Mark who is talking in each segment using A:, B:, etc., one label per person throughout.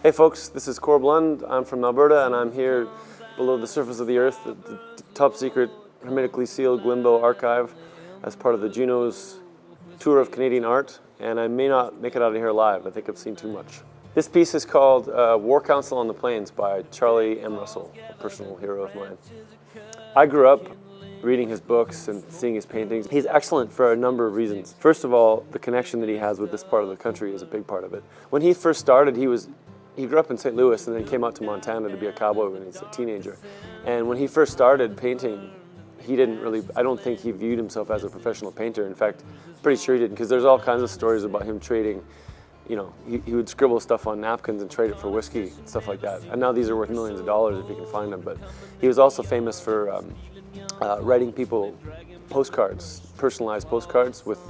A: Hey folks, this is Corb Lund. I'm from Alberta and I'm here below the surface of the earth, the top secret hermetically sealed Glenbow archive as part of the JUNO's tour of Canadian art, and I may not make it out of here alive. I think I've seen too much. This piece is called War Council on the Plains by Charlie M. Russell, a personal hero of mine. I grew up reading his books and seeing his paintings. He's excellent for a number of reasons. First of all, the connection that he has with this part of the country is a big part of it. When he first started, he grew up in St. Louis and then came out to Montana to be a cowboy when he was a teenager. And when he first started painting, I don't think he viewed himself as a professional painter. In fact, I'm pretty sure he didn't, because there's all kinds of stories about him trading. You know, he would scribble stuff on napkins and trade it for whiskey and stuff like that. And now these are worth millions of dollars if you can find them. But he was also famous for writing people postcards, personalized postcards with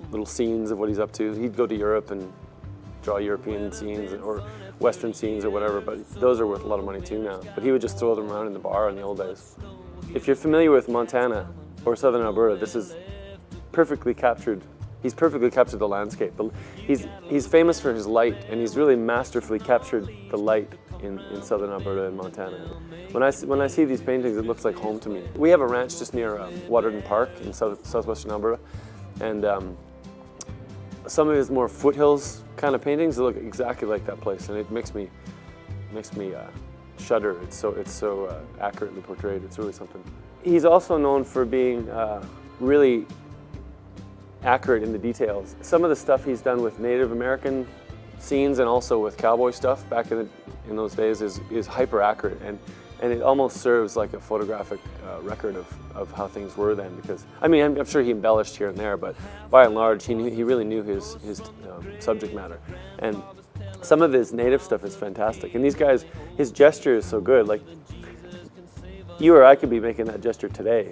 A: little scenes of what he's up to. He'd go to Europe and draw European scenes or Western scenes or whatever, but those are worth a lot of money too now. But he would just throw them around in the bar in the old days. If you're familiar with Montana or southern Alberta, this is perfectly captured. He's perfectly captured the landscape. He's famous for his light, and he's really masterfully captured the light in southern Alberta and Montana. When I see these paintings, it looks like home to me. We have a ranch just near Waterton Park in southwestern Alberta, and some of his more foothills kind of paintings look exactly like that place, and it makes me shudder. It's so accurately portrayed. It's really something. He's also known for being really accurate in the details. Some of the stuff he's done with Native American scenes and also with cowboy stuff back in those days is hyper accurate, and it almost serves like a photographic record of how things were then. Because I mean, I'm sure he embellished here and there, but by and large, he really knew his subject matter. And some of his native stuff is fantastic. And these guys, his gesture is so good. Like, you or I could be making that gesture today.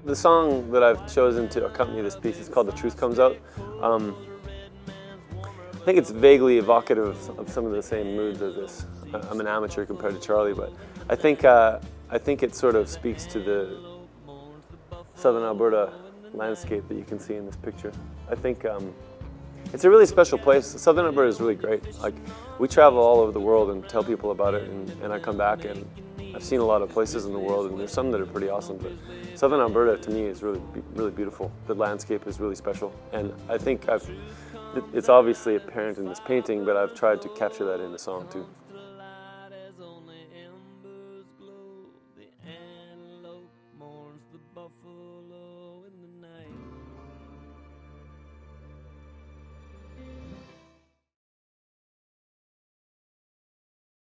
A: The song that I've chosen to accompany this piece is called "The Truth Comes Out." I think it's vaguely evocative of some of the same moods as this. I'm an amateur compared to Charlie, but I think it sort of speaks to the southern Alberta landscape that you can see in this picture. I think it's a really special place. Southern Alberta is really great. Like, we travel all over the world and tell people about it, and I come back and I've seen a lot of places in the world, and there's some that are pretty awesome, but southern Alberta to me is really beautiful. The landscape is really special, and I think it's obviously apparent in this painting, but I've tried to capture that in the song too.